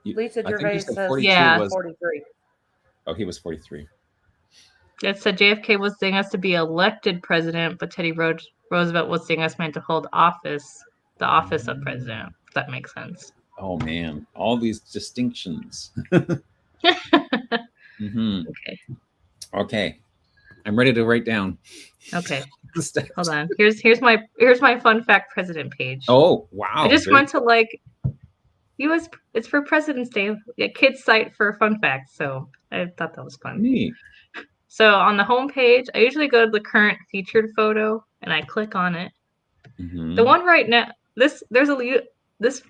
Lisa Gervais says 43. Oh, he was 43. It said JFK was the youngest to be elected president, but Teddy Roosevelt was the youngest man to hold the office of president. If that makes sense. Oh man, all these distinctions. Okay. I'm ready to write down. Okay. Hold on. Here's my fun fact president page. Oh wow! I just went to it's for President's Day, a kid's site for fun facts. So I thought that was fun. Neat. So on the home page, I usually go to the current featured photo and I click on it. The one right now, this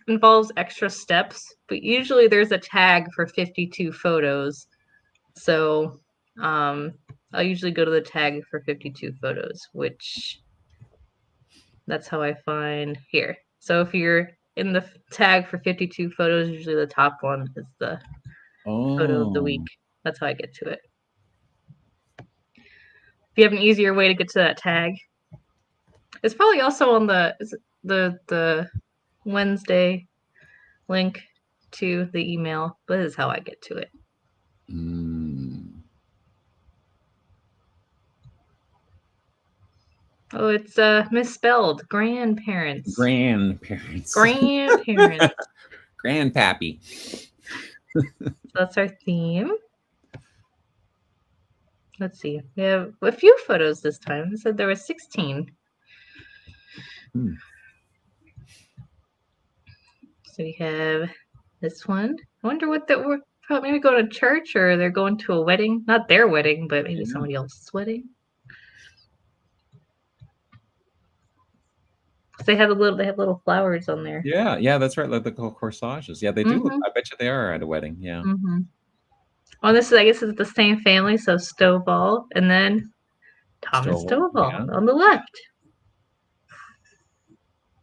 involves extra steps, but usually there's a tag for 52 photos. So I'll usually go to the tag for 52 photos, which that's how I find here. So if you're in the tag for 52 photos, usually the top one is the photo of the week. That's how I get to it. If you have an easier way to get to that tag, It's probably also on the Wednesday link to the email, but this is how I get to it. Oh, it's misspelled. Grandparents. Grandparents. Grandpappy. So that's our theme. Let's see. We have a few photos this time. It said there were 16. So we have this one. I wonder what that were. Probably maybe going to church, or they're going to a wedding. Not their wedding, but maybe somebody else's wedding. They have little flowers on there. Yeah, that's right. Like the corsages. Yeah, they do. I bet you they are at a wedding. Yeah. Well, this is, I guess, it's the same family. So Stovall, and then Thomas Stovall on the left.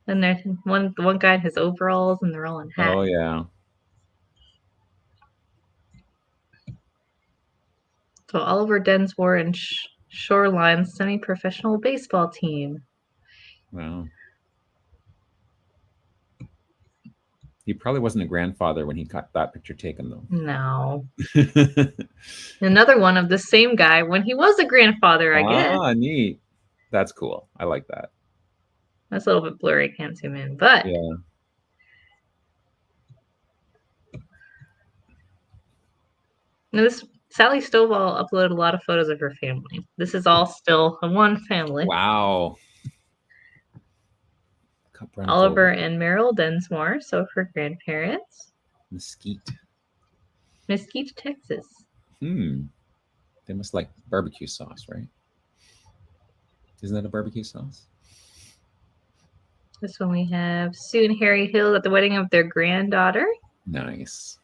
And there's one guy in his overalls, and they're all in hats. Oh yeah. So Oliver Densmore and Shoreline semi-professional baseball team. Wow. He probably wasn't a grandfather when he got that picture taken, though. No. Another one of the same guy when he was a grandfather, I guess. Ah, neat. That's cool. I like that. That's a little bit blurry. Can't zoom in, but yeah. Now this Sally Stovall uploaded a lot of photos of her family. This is all still one family. Wow. Oliver and Merrill Densmore, so her grandparents. Mesquite, Texas. They must like barbecue sauce, right? Isn't that a barbecue sauce? This one we have Sue and Harry Hill at the wedding of their granddaughter. Nice.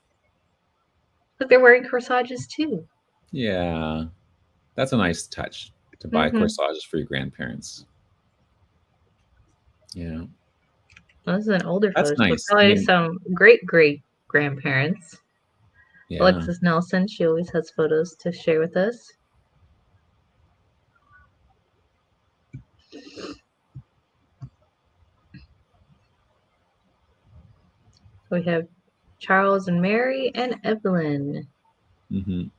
But they're wearing corsages too. Yeah. That's a nice touch to buy corsages for your grandparents. Yeah. Well, this is an older photo. That's nice. Probably some great grandparents. Yeah. Alexis Nelson, she always has photos to share with us. We have Charles and Mary and Evelyn. In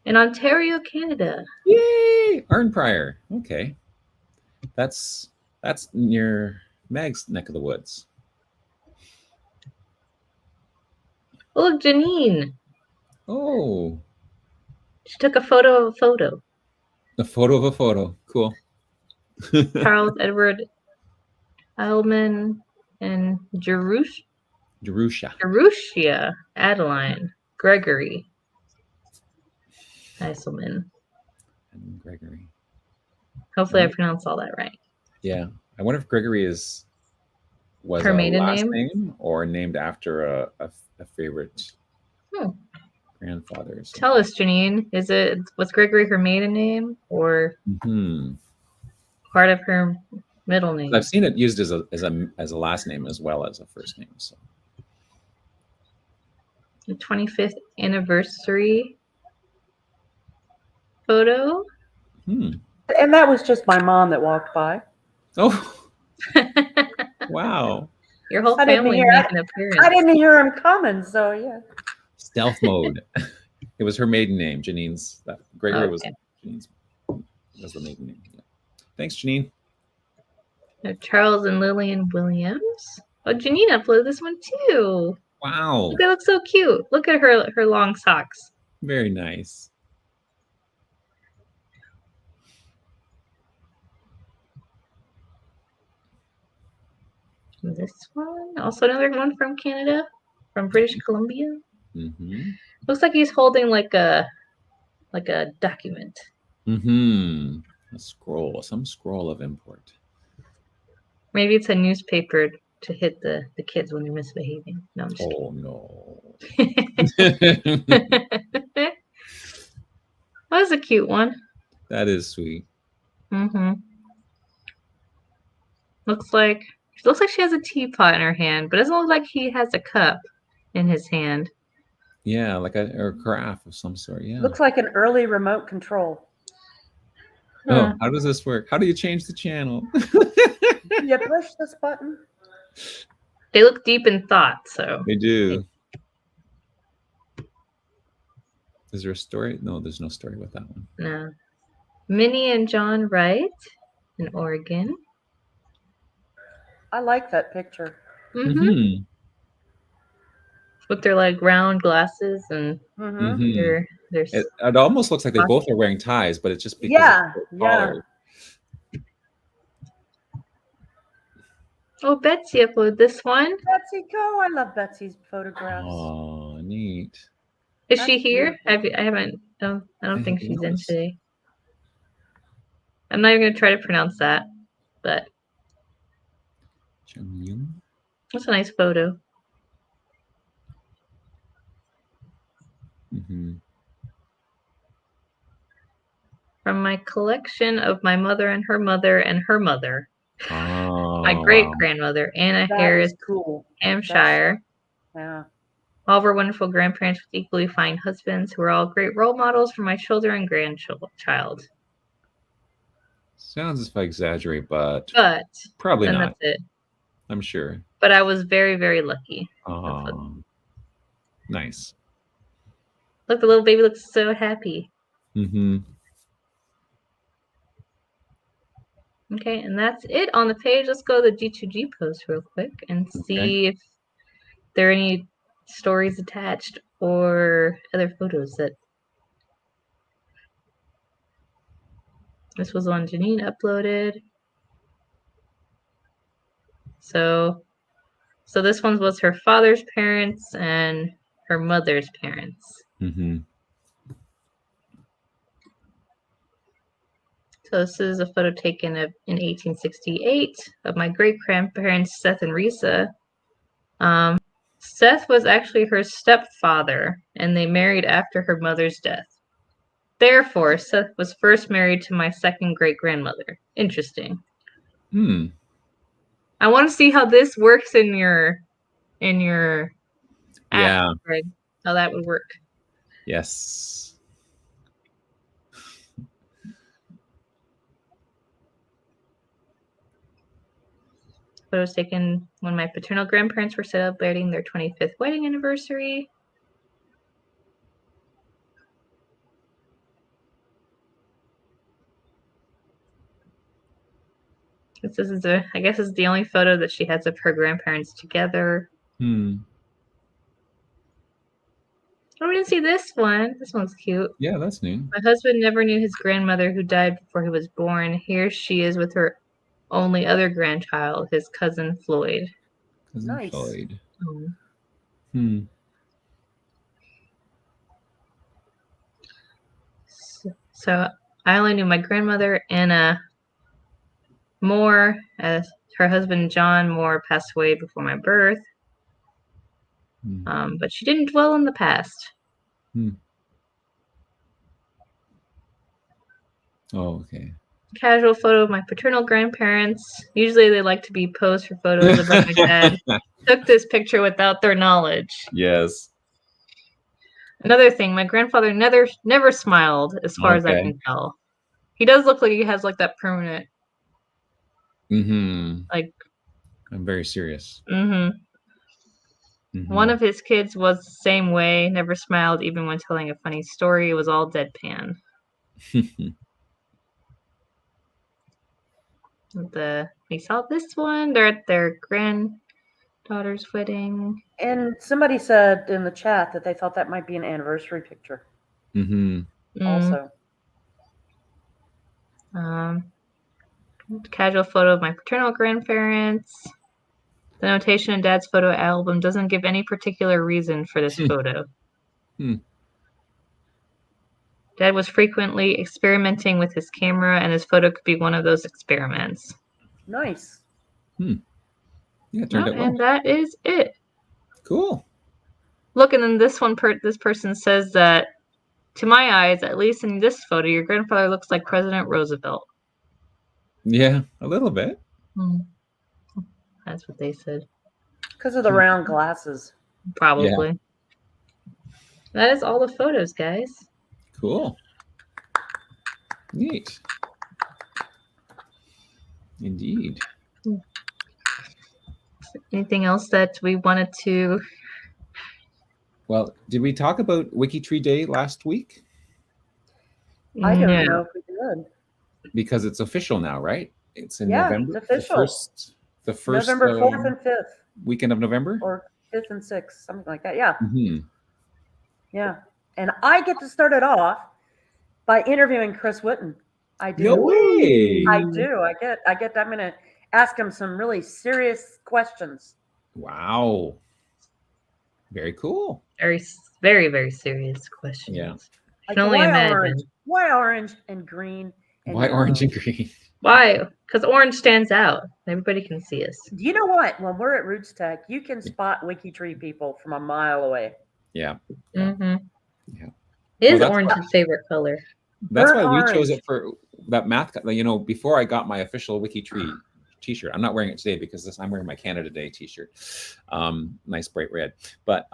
Ontario, Canada. Yay! Arnprior. Okay. That's near Mag's neck of the woods. Oh, look, Janine. Oh. She took a photo of a photo. A photo of a photo. Cool. Charles Edward Eilman and Jerusha Adeline Gregory Heiselman. And Gregory. Hopefully I pronounced all that right. Yeah. I wonder if Gregory was her maiden last name or named after a favorite grandfather. Tell us, Janine. Was Gregory her maiden name or part of her middle name? I've seen it used as a last name as well as a first name. So the 25th anniversary photo. And that was just my mom that walked by. Oh. Wow. Your whole family made an appearance. I didn't hear him coming, so yeah. Stealth mode. It was her maiden name, Janine's. Gregory was Janine's. Was the maiden name. Yeah. Thanks, Janine. Charles and Lillian Williams. Oh, Janine uploaded this one too. Wow. Look, that looks so cute. Look at her long socks. Very nice. This one, also another one from Canada, from British Columbia. Looks like he's holding like a document. A scroll, some scroll of import. Maybe it's a newspaper to hit the kids when they're misbehaving. No, I'm just kidding. No. That was a cute one. That is sweet. Looks like she has a teapot in her hand, but it doesn't look like he has a cup in his hand. Yeah, like a carafe of some sort. Yeah. Looks like an early remote control. Oh, how does this work? How do you change the channel? You push this button. They look deep in thought, so. They do. Is there a story? No, there's no story with that one. No. Minnie and John Wright in Oregon. I like that picture. Mm-hmm. With their like round glasses and Mm-hmm. their It almost looks like they both are wearing ties, but it's just because Yeah, of the collar. Oh, Betsy uploaded this one. Betsy, go! I love Betsy's photographs. Oh, neat. Is That's she here? beautiful. I haven't. No, I don't think she's in knows? today. I'm not even gonna try to pronounce that, but that's a nice photo. Mm-hmm. From my collection of my mother and her mother and her mother. Oh, My great grandmother, Anna That Harris, is cool. Hampshire. Yeah. All of our wonderful grandparents with equally fine husbands who are all great role models for my children and grandchild. Sounds if I exaggerate, but Probably not. That's it. I'm sure. But I was very, very lucky. Oh, nice. Look, the little baby looks so happy. Mm-hmm. Okay, and that's it on the page. Let's go to the G2G post real quick and see if there are any stories attached or other photos that. This was one Janine uploaded. So this one was her father's parents and her mother's parents. Mm-hmm. So this is a photo taken in 1868 of my great-grandparents, Seth and Risa. Seth was actually her stepfather, and they married after her mother's death. Therefore, Seth was first married to my second great-grandmother. Interesting. Hmm. I want to see how this works in your app, Greg. How that would work. Yes. Photos taken when my paternal grandparents were celebrating their 25th wedding anniversary. This is I guess this is the only photo that she has of her grandparents together. Hmm. Oh, we didn't see this one. This one's cute. Yeah, that's new. My husband never knew his grandmother who died before he was born. Here she is with her only other grandchild, his cousin Floyd. Cousin Floyd. Oh. Hmm. So I only knew my grandmother, Anna Moore, as her husband John Moore passed away before my birth. But she didn't dwell in the past. Oh, okay. Casual photo of my paternal grandparents. Usually they like to be posed for photos of like my dad. Took this picture without their knowledge. Yes. Another thing, my grandfather never smiled, as far as I can tell. He does look like he has like that permanent. Like. I'm very serious. One of his kids was the same way, never smiled even when telling a funny story. It was all deadpan. We saw this one. They're at their granddaughter's wedding. And somebody said in the chat that they thought that might be an anniversary picture. Also. Casual photo of my paternal grandparents. The notation in Dad's photo album doesn't give any particular reason for this photo. Dad was frequently experimenting with his camera, and this photo could be one of those experiments. Nice. Yeah, it turned out well. And that is it. Cool. Look, and then this one, this person says that, to my eyes, at least in this photo, your grandfather looks like President Roosevelt. Yeah, a little bit. That's what they said. Because of the round glasses. Probably. Yeah. That is all the photos, guys. Cool. Neat. Indeed. Anything else that we wanted to? Well, did we talk about WikiTree Day last week? I don't No. know if we did. Because it's official now, right? It's in Yeah, November. it's official. The first November 4th and 5th. weekend of November? Or 5th and 6th, something like that. Yeah. Mm-hmm. Yeah. And I get to start it off by interviewing Chris Whitten. I do. No way. I do. I'm gonna ask him some really serious questions. Wow. Very cool. Very, very, very serious questions. Yeah. I can only imagine. Why orange and green? And Why yellow? orange and green? Why? Because orange stands out. Everybody can see us. Do you know what? When we're at Roots Tech, you can spot WikiTree people from a mile away. Yeah. Mm-hmm. Yeah. Is orange his favorite color? That's why we chose it for that math. You know, before I got my official WikiTree T-shirt, I'm not wearing it today because I'm wearing my Canada Day T-shirt. Nice bright red. But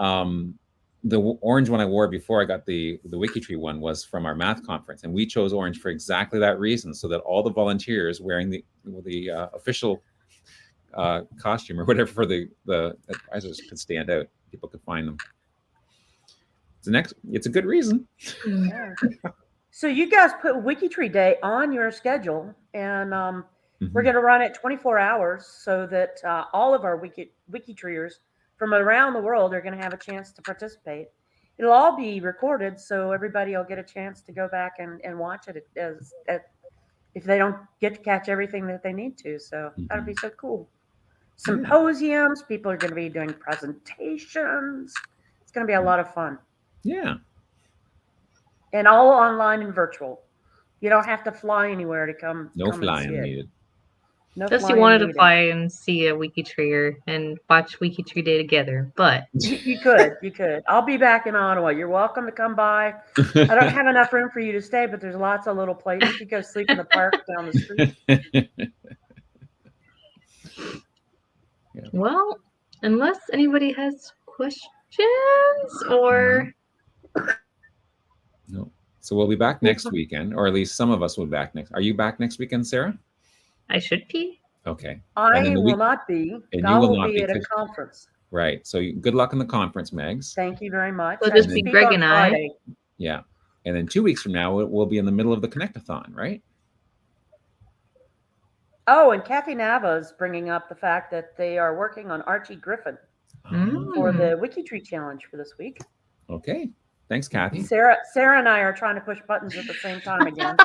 the orange one I wore before I got the WikiTree one was from our math conference, and we chose orange for exactly that reason, so that all the volunteers wearing the official costume or whatever for the advisors could stand out. People could find them. It's a good reason. Yeah. So you guys put WikiTree Day on your schedule, and we're going to run it 24 hours so that all of our WikiTreeers from around the world are going to have a chance to participate. It'll all be recorded, so everybody will get a chance to go back and watch it if they don't get to catch everything that they need to. So that'll be so cool. Symposiums, people are going to be doing presentations. It's going to be a lot of fun. Yeah. And all online and virtual. You don't have to fly anywhere to come. No flying needed. Unless you wanted to fly and see a WikiTreeer and watch WikiTree Day together, but you could. I'll be back in Ottawa. You're welcome to come by. I don't have enough room for you to stay, but there's lots of little places. You could go sleep in the park down the street. Well, unless anybody has questions or no. So we'll be back next weekend, or at least some of us will be back next. Are you back next weekend, Sarah? I should be. Okay. I will not be. I will be at a conference. Right. So good luck in the conference, Megs. Thank you very much. It'll just be Greg and I. Yeah. And then 2 weeks from now, we'll be in the middle of the Connect-a-thon, right? Oh, and Kathy Nava's bringing up the fact that they are working on Archie Griffin for the WikiTree challenge for this week. Okay. Thanks, Kathy. Sarah and I are trying to push buttons at the same time again.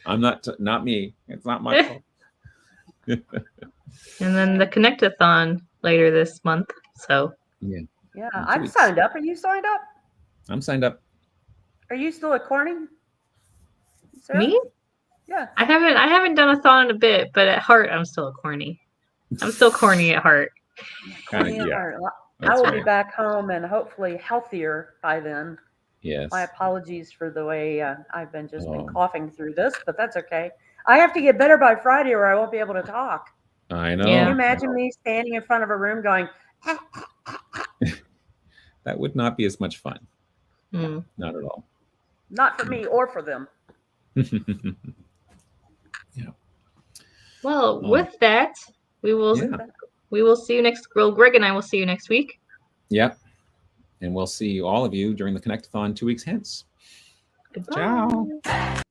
I'm not me. It's not my fault. And then the Connect-a-thon later this month. So yeah, I'm signed up. Are you signed up? I'm signed up. Are you still at Corning? Sarah? Me? Yeah. I haven't done a thon in a bit, but at heart I'm still corny. I'm still corny at heart. Corny at heart. I will be back home and hopefully healthier by then. Yes. My apologies for the way I've been coughing through this, but that's okay. I have to get better by Friday or I won't be able to talk. I know. Can you imagine me standing in front of a room going, That would not be as much fun. Not at all. Not for me or for them. Yeah. Well, with that, we will see you next. Well, Greg and I will see you next week. Yep. And we'll see all of you during the Connect-a-thon 2 weeks hence. Goodbye. Ciao.